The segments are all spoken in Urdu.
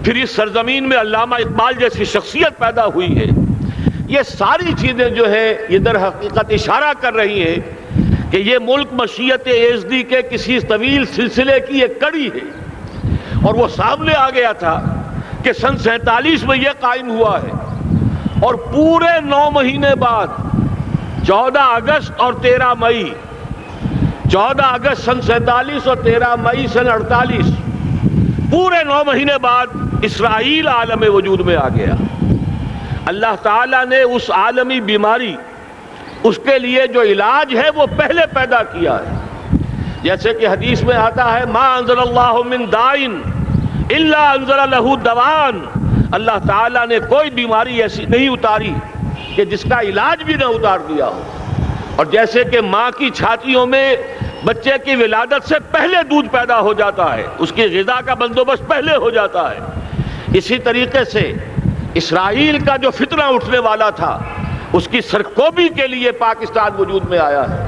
پھر اس سرزمین میں علامہ اقبال جیسی شخصیت پیدا ہوئی ہے. یہ ساری چیزیں جو ہے یہ در حقیقت اشارہ کر رہی ہیں کہ یہ ملک مشیت ایزدی کے کسی طویل سلسلے کی ایک کڑی ہے. اور وہ سامنے آ گیا تھا کہ سن 47 میں یہ قائم ہوا ہے، اور پورے 9 مہینے بعد 14 اگست اور 13 مئی، 14 اگست سن 47 اور 13 مئی سن 48، پورے 9 مہینے بعد اسرائیل عالم وجود میں آ گیا. اللہ تعالیٰ نے اس عالمی بیماری، اس کے لیے جو علاج ہے وہ پہلے پیدا کیا ہے. جیسے کہ حدیث میں آتا ہے ما انزل اللہ من دائن الا انزل له دوان، اللہ تعالیٰ نے کوئی بیماری ایسی نہیں اتاری کہ جس کا علاج بھی نہ اتار دیا ہو. اور جیسے کہ ماں کی چھاتیوں میں بچے کی ولادت سے پہلے دودھ پیدا ہو جاتا ہے، اس کی غذا کا بندوبست پہلے ہو جاتا ہے، اسی طریقے سے اسرائیل کا جو فتنہ اٹھنے والا تھا اس کی سرکوبی کے لیے پاکستان وجود میں آیا ہے.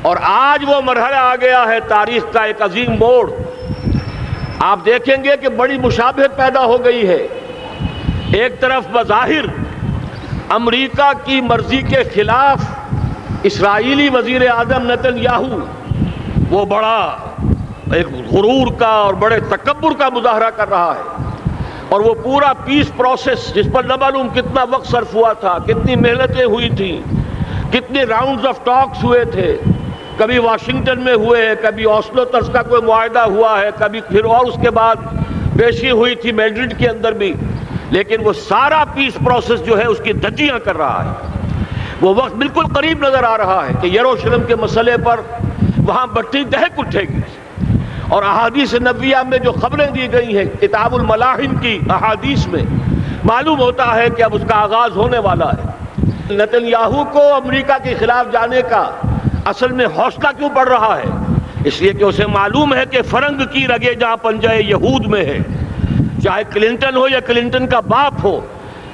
اور آج وہ مرحلہ آ گیا ہے تاریخ کا ایک عظیم موڑ. آپ دیکھیں گے کہ بڑی مشابہت پیدا ہو گئی ہے. ایک طرف بظاہر امریکہ کی مرضی کے خلاف اسرائیلی وزیر اعظم نتن یاہو وہ بڑا ایک غرور کا اور بڑے تکبر کا مظاہرہ کر رہا ہے، اور وہ پورا پیس پروسیس جس پر نہ معلوم کتنا وقت صرف ہوا تھا، کتنی محنتیں ہوئی تھیں، کتنے راؤنڈز آف ٹاکس ہوئے تھے، کبھی واشنگٹن میں ہوئے ہیں، کبھی اوسلو طرز کا کوئی معاہدہ ہوا ہے، کبھی پھر اور اس کے بعد پیشی ہوئی تھی میڈرڈ کے اندر بھی، لیکن وہ سارا پیس پروسیس جو ہے اس کی دھجیاں کر رہا ہے. وہ وقت بالکل قریب نظر آ رہا ہے کہ یروشلم کے مسئلے پر وہاں بٹی دہک اٹھے گی. اور احادیث نبویہ میں جو خبریں دی گئی ہیں کتاب الملاحم کی احادیث میں معلوم ہوتا ہے کہ اب اس کا آغاز ہونے والا ہے. نتن یاہو کو امریکہ کے خلاف جانے کا اصل میں حوصلہ کیوں پڑ رہا ہے؟ اس لیے کہ اسے معلوم ہے کہ فرنگ کی رگیں جہاں پنجہ یہود میں ہے، چاہے کلنٹن ہو یا کلنٹن کا باپ ہو،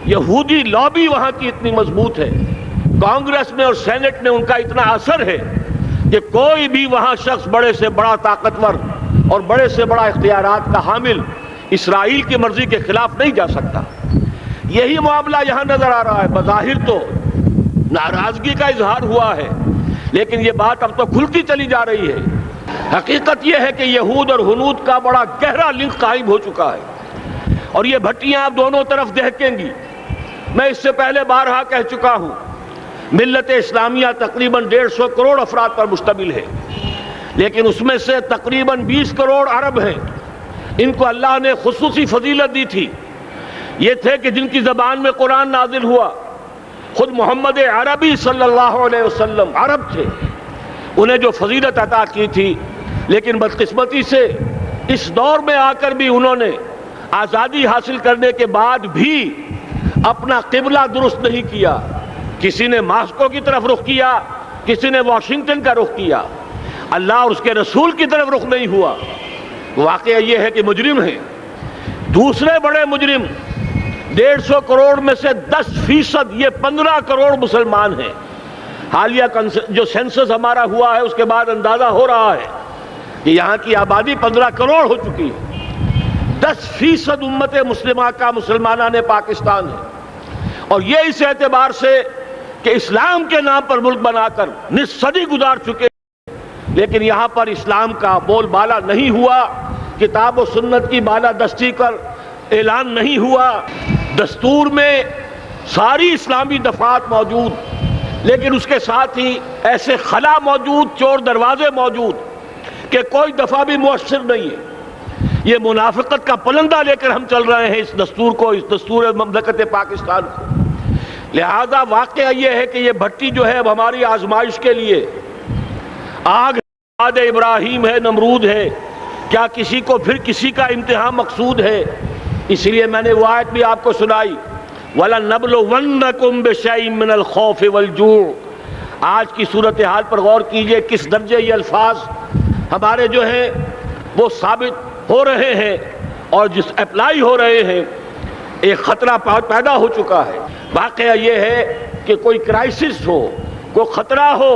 یہودی لابی وہاں کی اتنی مضبوط ہے، کانگریس میں اور سینٹ میں ان کا اتنا اثر ہے کہ کوئی بھی وہاں شخص بڑے سے بڑا طاقتور اور بڑے سے بڑا اختیارات کا حامل اسرائیل کی مرضی کے خلاف نہیں جا سکتا. یہی معاملہ یہاں نظر آ رہا ہے. بظاہر تو ناراضگی کا اظہار ہوا ہے، لیکن یہ بات اب تو کھلتی چلی جا رہی ہے. حقیقت یہ ہے کہ یہود اور ہنود کا بڑا گہرا لنک قائم ہو چکا ہے، اور یہ بھٹیاں اب دونوں طرف دہکیں گی. میں اس سے پہلے بارہا کہہ چکا ہوں، ملت اسلامیہ تقریباً 150 کروڑ افراد پر مشتمل ہے، لیکن اس میں سے تقریباً 20 کروڑ عرب ہیں. ان کو اللہ نے خصوصی فضیلت دی تھی. یہ تھے کہ جن کی زبان میں قرآن نازل ہوا، خود محمد عربی صلی اللہ علیہ وسلم عرب تھے، انہیں جو فضیلت عطا کی تھی. لیکن بدقسمتی سے اس دور میں آ کر بھی انہوں نے آزادی حاصل کرنے کے بعد بھی اپنا قبلہ درست نہیں کیا. کسی نے ماسکو کی طرف رخ کیا، کسی نے واشنگٹن کا رخ کیا، اللہ اور اس کے رسول کی طرف رخ نہیں ہوا. واقعہ یہ ہے کہ مجرم ہیں. دوسرے بڑے مجرم 150 کروڑ میں سے 10% یہ 15 کروڑ مسلمان ہیں. حالیہ جو سینسس ہمارا ہوا ہے اس کے بعد اندازہ ہو رہا ہے کہ یہاں کی آبادی 15 کروڑ ہو چکی ہے. 10% امت مسلمہ کا مسلمانان پاکستان ہے، اور یہ اس اعتبار سے کہ اسلام کے نام پر ملک بنا کر نصف صدی گزار چکے، لیکن یہاں پر اسلام کا بول بالا نہیں ہوا، کتاب و سنت کی بالا دستی کر اعلان نہیں ہوا. دستور میں ساری اسلامی دفعات موجود، لیکن اس کے ساتھ ہی ایسے خلا موجود، چور دروازے موجود کہ کوئی دفعہ بھی مؤثر نہیں ہے. یہ منافقت کا پلندہ لے کر ہم چل رہے ہیں اس دستور کو، اس دستور مملکت پاکستان کو. لہذا واقعہ یہ ہے کہ یہ بھٹی جو ہے اب ہماری آزمائش کے لیے آگ آد ابراہیم ہے، نمرود ہے. کیا کسی کو پھر کسی کا امتحان مقصود ہے؟ اسی لیے میں نے وہ آیت بھی آپ کو سنائی، وَلَنَّبْلُوَنَّكُمْ بِشَيْءٍ مِّنَ الْخَوْفِ وَالْجُوعِ. آج کی صورتحال پر غور کیجئے، کس درجے یہ الفاظ ہمارے جو ہیں وہ ثابت ہو رہے ہیں اور جس اپلائی ہو رہے ہیں. ایک خطرہ پیدا ہو چکا ہے. واقعہ یہ ہے کہ کوئی کرائسس ہو، کوئی خطرہ ہو،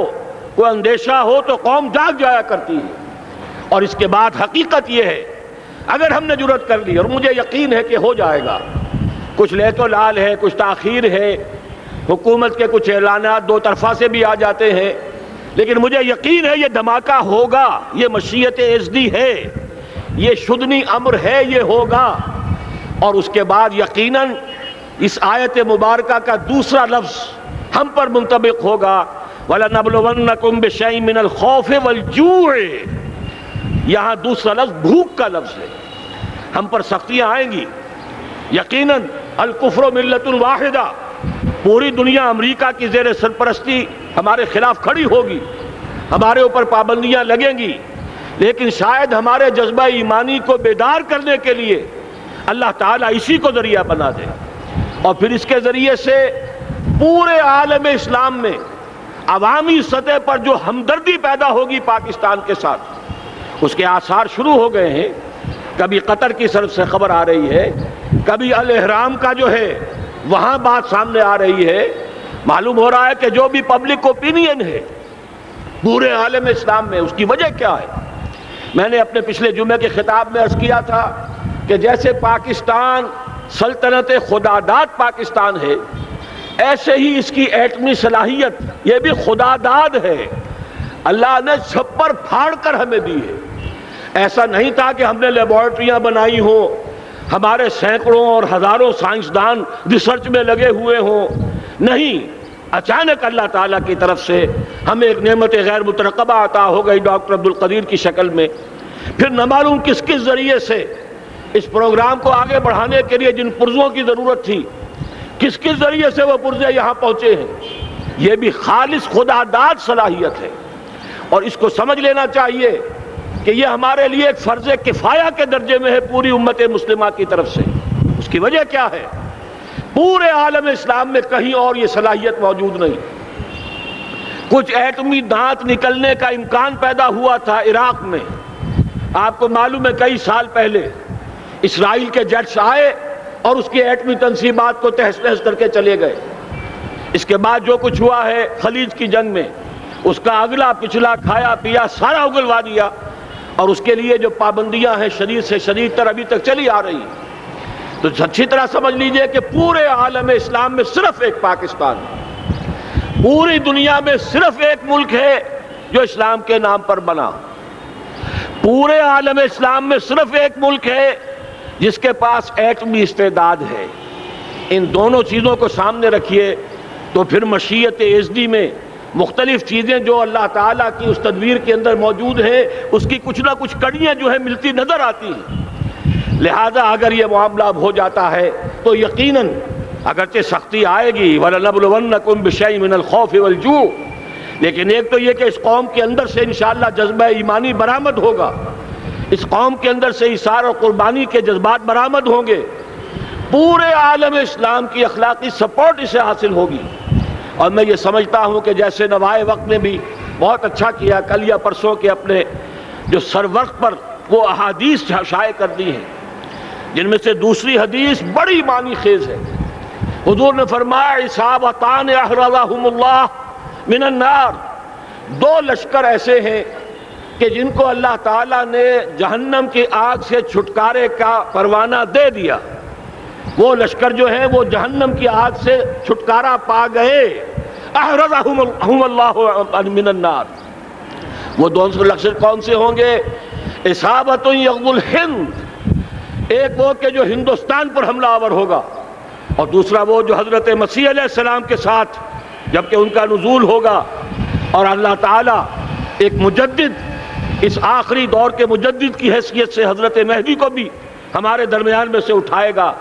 کوئی اندیشہ ہو تو قوم جاگ جایا کرتی ہے. اور اس کے بعد حقیقت یہ ہے اگر ہم نے جرأت کر لی، اور مجھے یقین ہے کہ ہو جائے گا، کچھ لیت و لال ہے، کچھ تاخیر ہے، حکومت کے کچھ اعلانات دو طرفہ سے بھی آ جاتے ہیں، لیکن مجھے یقین ہے یہ دھماکہ ہوگا، یہ مشیت اعزدی ہے، یہ شدنی امر ہے، یہ ہوگا۔ اور اس کے بعد یقیناً اس آیت مبارکہ کا دوسرا لفظ ہم پر منطبق ہوگا، وَلَنَبْلُوَنَّكُمْ بِشَيْءٍ مِّنَ الْخَوْفِ وَالْجُوعِ۔ یہاں دوسرا لفظ بھوک کا لفظ ہے، ہم پر سختیاں آئیں گی یقیناً۔ الکفر ملت واحدہ، پوری دنیا امریکہ کی زیر سرپرستی ہمارے خلاف کھڑی ہوگی، ہمارے اوپر پابندیاں لگیں گی، لیکن شاید ہمارے جذبہ ایمانی کو بیدار کرنے کے لیے اللہ تعالیٰ اسی کو ذریعہ بنا دے، اور پھر اس کے ذریعے سے پورے عالم اسلام میں عوامی سطح پر جو ہمدردی پیدا ہوگی پاکستان کے ساتھ، اس کے آثار شروع ہو گئے ہیں۔ کبھی قطر کی طرف سے خبر آ رہی ہے، کبھی الاحرام کا جو ہے وہاں بات سامنے آ رہی ہے۔ معلوم ہو رہا ہے کہ جو بھی پبلک اوپینین ہے پورے عالم اسلام میں، اس کی وجہ کیا ہے؟ میں نے اپنے پچھلے جمعے کے خطاب میں عرض کیا تھا کہ جیسے پاکستان سلطنت خداداد پاکستان ہے، ایسے ہی اس کی ایٹمی صلاحیت یہ بھی خداداد ہے، اللہ نے چھپر پھاڑ کر ہمیں دی ہے۔ ایسا نہیں تھا کہ ہم نے لیبارٹریاں بنائی ہوں، ہمارے سینکڑوں اور ہزاروں سائنسدان ریسرچ میں لگے ہوئے ہوں، نہیں، اچانک اللہ تعالیٰ کی طرف سے ہمیں ایک نعمت غیر مترقبہ عطا ہو گئی ڈاکٹر عبدالقدیر کی شکل میں۔ پھر نہ معلوم کس کس ذریعے سے اس پروگرام کو آگے بڑھانے کے لیے جن پرزوں کی ضرورت تھی، کس کس ذریعے سے وہ پرزے یہاں پہنچے ہیں۔ یہ بھی خالص خداداد صلاحیت ہے، اور اس کو سمجھ لینا چاہیے کہ یہ ہمارے لیے ایک فرض کفایہ کے درجے میں ہے پوری امت مسلمہ کی طرف سے۔ اس کی وجہ کیا ہے؟ پورے عالم اسلام میں کہیں اور یہ صلاحیت موجود نہیں۔ کچھ ایٹمی دانت نکلنے کا امکان پیدا ہوا تھا عراق میں، آپ کو معلوم ہے کئی سال پہلے اسرائیل کے جیٹس آئے اور اس کی ایٹمی تنصیبات کو تہس نہس کر کے چلے گئے۔ اس کے بعد جو کچھ ہوا ہے خلیج کی جنگ میں، اس کا اگلا پچھلا کھایا پیا سارا اگلوا دیا، اور اس کے لیے جو پابندیاں ہیں شدید سے شدید تر ابھی تک چلی آ رہی ہیں۔ تو اچھی طرح سمجھ لیجئے کہ پورے عالم اسلام میں صرف ایک پاکستان ہے، پوری دنیا میں صرف ایک ملک ہے جو اسلام کے نام پر بنا، پورے عالم اسلام میں صرف ایک ملک ہے جس کے پاس ایٹمی استعداد ہے۔ ان دونوں چیزوں کو سامنے رکھیے تو پھر مشیت اعزدی میں مختلف چیزیں جو اللہ تعالیٰ کی اس تدبیر کے اندر موجود ہے، اس کی کچھ نہ کچھ کڑیاں جو ہے ملتی نظر آتی ہیں۔ لہذا اگر یہ معاملہ اب ہو جاتا ہے تو یقیناً اگرچہ سختی آئے گی، وَلَنَبْلُوَنَّكُمْ بِشَيْءٍ مِّنَ الْخَوْفِ وَالْجُوعِ، لیکن ایک تو یہ کہ اس قوم کے اندر سے انشاءاللہ جذبہ ایمانی برآمد ہوگا، اس قوم کے اندر سے ایثار اور قربانی کے جذبات برآمد ہوں گے، پورے عالم اسلام کی اخلاقی سپورٹ اسے حاصل ہوگی۔ اور میں یہ سمجھتا ہوں کہ جیسے نوائے وقت نے بھی بہت اچھا کیا، کل یا پرسوں کے اپنے جو سر وقت پر وہ احادیث شائع کر دی ہیں، جن میں سے دوسری حدیث بڑی معنی خیز ہے۔ حضور نے فرمایا اصابتان احرزہم اللہ من النار، دو لشکر ایسے ہیں کہ جن کو اللہ تعالیٰ نے جہنم کی آگ سے چھٹکارے کا پروانہ دے دیا، وہ لشکر جو ہیں وہ جہنم کی آگ سے چھٹکارا پا گئے، احرزہم اللہ من النار۔ وہ دونوں لشکر کون سے ہوں گے؟ اصابت یغزو الہند، ایک وہ کہ جو ہندوستان پر حملہ آور ہوگا، اور دوسرا وہ جو حضرت مسیح علیہ السلام کے ساتھ جبکہ ان کا نزول ہوگا، اور اللہ تعالیٰ ایک مجدد، اس آخری دور کے مجدد کی حیثیت سے حضرت مہدی کو بھی ہمارے درمیان میں سے اٹھائے گا،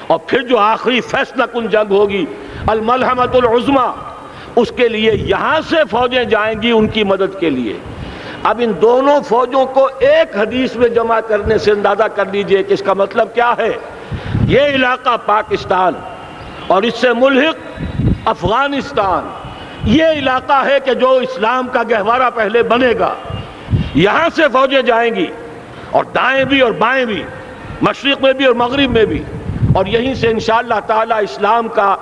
اور پھر جو آخری فیصلہ کن جنگ ہوگی الملحمۃ العظمیٰ، اس کے لیے یہاں سے فوجیں جائیں گی ان کی مدد کے لیے۔ اب ان دونوں فوجوں کو ایک حدیث میں جمع کرنے سے اندازہ کر لیجئے کہ اس کا مطلب کیا ہے۔ یہ علاقہ پاکستان اور اس سے ملحق افغانستان، یہ علاقہ ہے کہ جو اسلام کا گہوارہ پہلے بنے گا، یہاں سے فوجیں جائیں گی، اور دائیں بھی اور بائیں بھی، مشرق میں بھی اور مغرب میں بھی، اور یہیں سے انشاءاللہ تعالی اسلام کا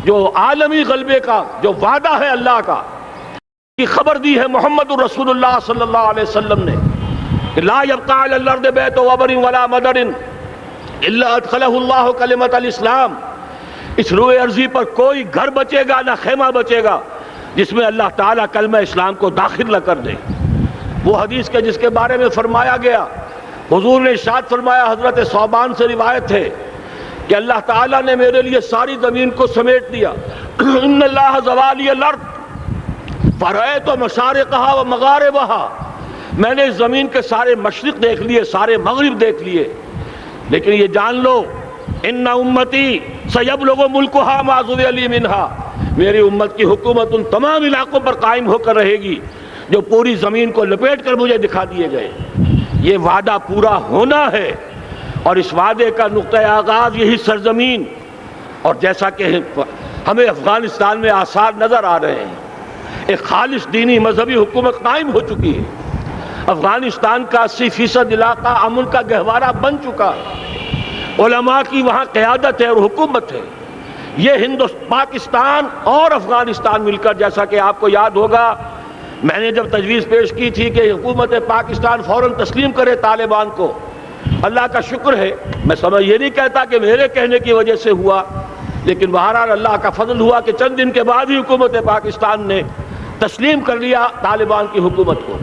جو عالمی غلبے کا جو وعدہ ہے اللہ کا، کی خبر دی ہے محمد الرسول اللہ صلی اللہ علیہ وسلم نے۔ لا يبقى على الارض بیت وبر ولا مدر الا ادخلہ اللہ کلمۃ الاسلام، اس روئے ارضی پر کوئی گھر بچے گا نہ خیمہ بچے گا جس میں اللہ تعالیٰ کلمہ اسلام کو داخل نہ کر دے۔ وہ حدیث کے جس کے بارے میں فرمایا گیا، حضور نے ارشاد فرمایا، حضرت ثوبان سے روایت ہے کہ اللہ تعالیٰ نے میرے لیے ساری زمین کو سمیٹ دیا۔ ان اللہ زوالی الارض فرأیت مشارقہا و مغاربہا، میں نے اس زمین کے سارے مشرق دیکھ لیے، سارے مغرب دیکھ لیے، لیکن یہ جان لو ان امتی سیبلغ ملکہا ما ذوی لی منہا، میری امت کی حکومت ان تمام علاقوں پر قائم ہو کر رہے گی جو پوری زمین کو لپیٹ کر مجھے دکھا دیے گئے۔ یہ وعدہ پورا ہونا ہے، اور اس وعدے کا نقطہ آغاز یہی سرزمین، اور جیسا کہ ہمیں افغانستان میں آثار نظر آ رہے ہیں، ایک خالص دینی مذہبی حکومت قائم ہو چکی ہے۔ افغانستان کا 80% علاقہ امن کا گہوارہ بن چکا ہے، علماء کی وہاں قیادت ہے اور حکومت ہے۔ یہ پاکستان اور افغانستان مل کر، جیسا کہ آپ کو یاد ہوگا میں نے جب تجویز پیش کی تھی کہ حکومت پاکستان فوراً تسلیم کرے طالبان کو، اللہ کا شکر ہے، میں یہ نہیں کہتا کہ میرے کہنے کی وجہ سے ہوا، لیکن بہرحال اللہ کا فضل ہوا کہ چند دن کے بعد ہی حکومت پاکستان نے تسلیم کر لیا طالبان کی حکومت کو۔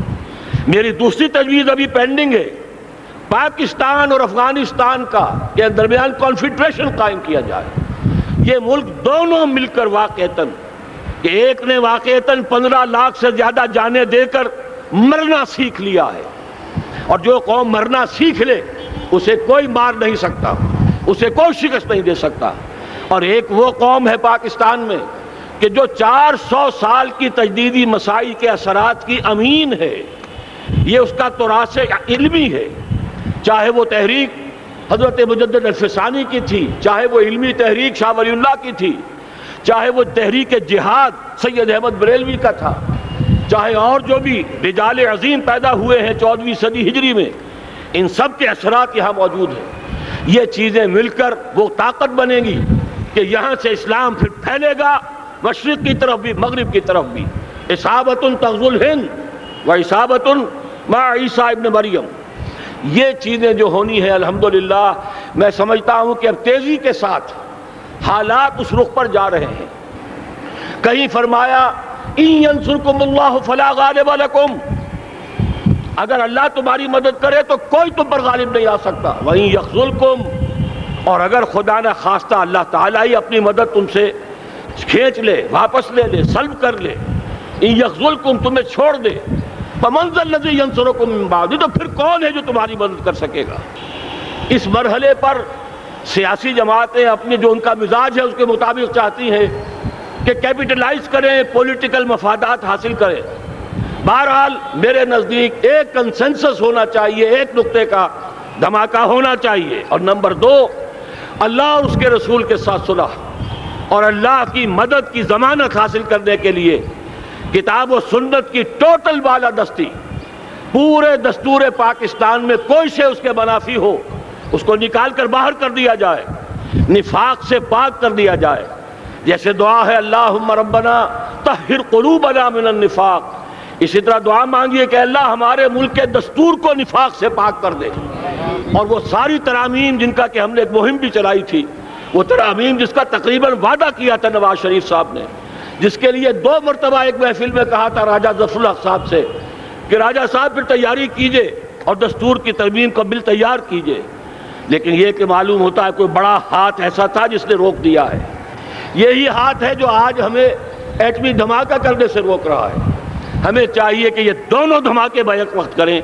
میری دوسری تجویز ابھی پینڈنگ ہے، پاکستان اور افغانستان کا کے درمیان کانفیڈریشن قائم کیا جائے۔ یہ ملک دونوں مل کر واقعتاً، کہ ایک نے واقعتاً 15 لاکھ سے زیادہ جانیں دے کر مرنا سیکھ لیا ہے، اور جو قوم مرنا سیکھ لے اسے کوئی مار نہیں سکتا، اسے کوئی شکست نہیں دے سکتا، اور ایک وہ قوم ہے پاکستان میں کہ جو 400 سال کی تجدیدی مسائی کے اثرات کی امین ہے، یہ اس کا تراث علمی ہے، چاہے وہ تحریک حضرت مجدد الفسانی کی تھی، چاہے وہ علمی تحریک شاہ ولی اللہ کی تھی، چاہے وہ تحریک جہاد سید احمد بریلوی کا تھا، چاہے اور جو بھی رجال عظیم پیدا ہوئے ہیں 14ویں صدی ہجری میں، ان سب کے اثرات یہاں موجود ہیں۔ یہ چیزیں مل کر وہ طاقت بنے گی کہ یہاں سے اسلام پھر پھیلے گا، مشرق کی طرف بھی مغرب کی طرف بھی۔ اصابۃ تغزو الہند و اصابۃ مع عیسیٰ ابن مریم، یہ چیزیں جو ہونی ہیں الحمدللہ میں سمجھتا ہوں کہ اب تیزی کے ساتھ حالات اس رخ پر جا رہے ہیں۔ کہیں فرمایا ان ینصرکم اللہ فلا غالب لکم، اگر اللہ تمہاری مدد کرے تو کوئی تم پر غالب نہیں آ سکتا، وَإِن یخذلکم، اور اگر خدا نہ خواستہ اللہ تعالیٰ ہی اپنی مدد تم سے کھینچ لے، واپس لے لے، سلب کر لے، ان یخذلکم، تمہیں چھوڑ دے، فمن ذا الذی ینصرکم من بعد، تو پھر کون ہے جو تمہاری مدد کر سکے گا۔ اس مرحلے پر سیاسی جماعتیں اپنے جو ان کا مزاج ہے اس کے مطابق چاہتی ہیں کہ کیپٹلائز کریں، پولیٹیکل مفادات حاصل کریں۔ بہرحال میرے نزدیک ایک کنسنسس ہونا چاہیے، ایک نقطے کا دھماکہ ہونا چاہیے، اور نمبر 2 اللہ اور اس کے رسول کے ساتھ صلح اور اللہ کی مدد کی ضمانت حاصل کرنے کے لیے کتاب و سنت کی ٹوٹل بالادستی، پورے دستور پاکستان میں کوئی شے اس کے منافی ہو اس کو نکال کر باہر کر دیا جائے، نفاق سے پاک کر دیا جائے۔ جیسے دعا ہے اللہم ربنا طہر قلوبنا من النفاق، اسی طرح دعا مانگیے کہ اللہ ہمارے ملک کے دستور کو نفاق سے پاک کر دے، اور وہ ساری ترامیم جن کا کہ ہم نے ایک مہم بھی چلائی تھی، وہ ترامیم جس کا تقریباً وعدہ کیا تھا نواز شریف صاحب نے، جس کے لیے 2 مرتبہ ایک محفل میں کہا تھا راجہ ظفر الحق صاحب سے کہ راجہ صاحب پھر تیاری کیجئے اور دستور کی ترمیم کا بل تیار کیجئے، لیکن یہ کہ معلوم ہوتا ہے کوئی بڑا ہاتھ ایسا تھا جس نے روک دیا ہے۔ یہی ہاتھ ہے جو آج ہمیں ایٹمی دھماکہ کرنے سے روک رہا ہے۔ ہمیں چاہیے کہ یہ دونوں دھماکے بیک وقت کریں،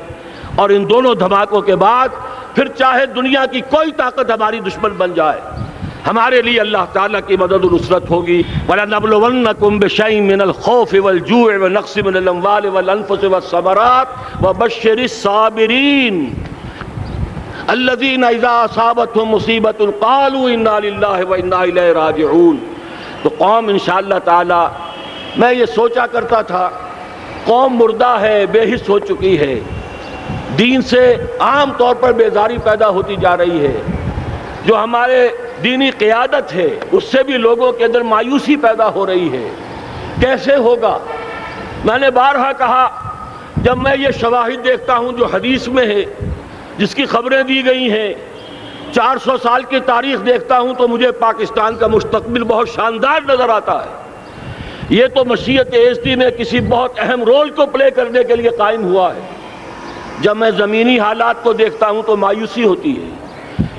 اور ان دونوں دھماکوں کے بعد پھر چاہے دنیا کی کوئی طاقت ہماری دشمن بن جائے، ہمارے لیے اللہ تعالیٰ کی مدد و نصرت ہوگی۔ وَلَنَبْلُوَنَّكُمْ بِشَيْءٍ مِّنَ الْخَوْفِ وَالْجُوعِ وَنَقْصٍ مِّنَ الْأَمْوَالِ وَالْأَنفُسِ وَالثَّمَرَاتِ وَبَشِّرِ الصَّابِرِينَ الَّذِينَ إِذَا أَصَابَتْهُم مُّصِيبَةٌ قَالُوا إِنَّا لِلَّهِ وَإِنَّا إِلَيْهِ رَاجِعُونَ۔ تو قوم انشاءاللہ تعالی، میں یہ سوچا کرتا تھا قوم مردہ ہے، بے حس ہو چکی ہے، دین سے عام طور پر بیزاری پیدا ہوتی جا رہی ہے، جو ہمارے دینی قیادت ہے اس سے بھی لوگوں کے اندر مایوسی پیدا ہو رہی ہے۔ کیسے ہوگا؟ میں نے بارہا کہا جب میں یہ شواہد دیکھتا ہوں جو حدیث میں ہے، جس کی خبریں دی گئی ہیں، 400 سال کی تاریخ دیکھتا ہوں، تو مجھے پاکستان کا مستقبل بہت شاندار نظر آتا ہے۔ یہ تو مشیت ایزدی میں کسی بہت اہم رول کو پلے کرنے کے لیے قائم ہوا ہے۔ جب میں زمینی حالات کو دیکھتا ہوں تو مایوسی ہوتی ہے،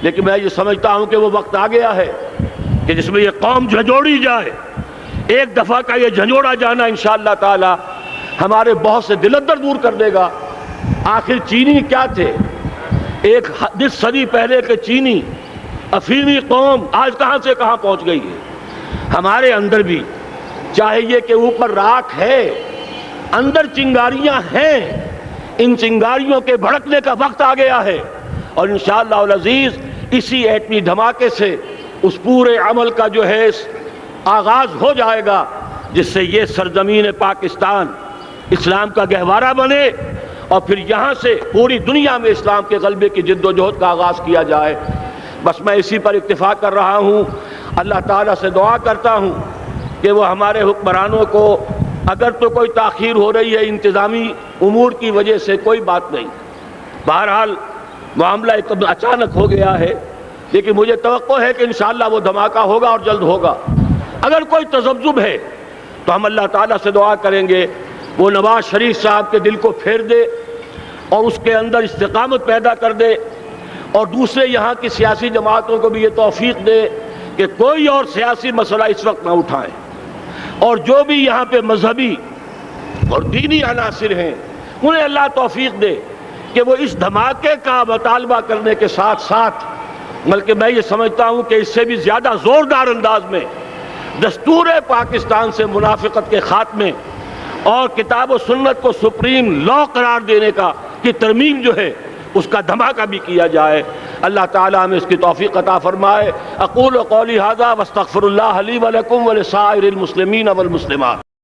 لیکن میں یہ سمجھتا ہوں کہ وہ وقت آ گیا ہے کہ جس میں یہ قوم جھنجھوڑی جائے۔ ایک دفعہ کا یہ جھنجھوڑا جانا انشاءاللہ تعالی ہمارے بہت سے دل اندر دور کر دے گا۔ آخر چینی کیا تھے؟ ایک صدی پہلے کے چینی افریمی قوم آج کہاں سے کہاں پہنچ گئی ہے۔ ہمارے اندر بھی چاہیے کہ اوپر راکھ ہے، اندر چنگاریاں ہیں، ان چنگاریوں کے بھڑکنے کا وقت آ گیا ہے، اور انشاءاللہ العزیز اسی ایٹمی دھماکے سے اس پورے عمل کا جو ہے آغاز ہو جائے گا، جس سے یہ سرزمین پاکستان اسلام کا گہوارہ بنے، اور پھر یہاں سے پوری دنیا میں اسلام کے غلبے کی جد و جہد کا آغاز کیا جائے۔ بس میں اسی پر اکتفا کر رہا ہوں۔ اللہ تعالیٰ سے دعا کرتا ہوں کہ وہ ہمارے حکمرانوں کو، اگر تو کوئی تاخیر ہو رہی ہے انتظامی امور کی وجہ سے، کوئی بات نہیں، بہرحال معاملہ اتنا اچانک ہو گیا ہے، لیکن مجھے توقع ہے کہ انشاءاللہ وہ دھماکہ ہوگا اور جلد ہوگا۔ اگر کوئی تذبذب ہے تو ہم اللہ تعالیٰ سے دعا کریں گے وہ نواز شریف صاحب کے دل کو پھیر دے اور اس کے اندر استقامت پیدا کر دے، اور دوسرے یہاں کی سیاسی جماعتوں کو بھی یہ توفیق دے کہ کوئی اور سیاسی مسئلہ اس وقت نہ اٹھائیں، اور جو بھی یہاں پہ مذہبی اور دینی عناصر ہیں انہیں اللہ توفیق دے کہ وہ اس دھماکے کا مطالبہ کرنے کے ساتھ ساتھ، بلکہ میں یہ سمجھتا ہوں کہ اس سے بھی زیادہ زوردار انداز میں دستور پاکستان سے منافقت کے خاتمے اور کتاب و سنت کو سپریم لا قرار دینے کی ترمیم جو ہے اس کا دھماکہ بھی کیا جائے۔ اللہ تعالیٰ ہمیں اس کی توفیق عطا فرمائے۔ اقول قولی ھذا واستغفر اللہ لی ولکم ولسائر المسلمین والمسلمات۔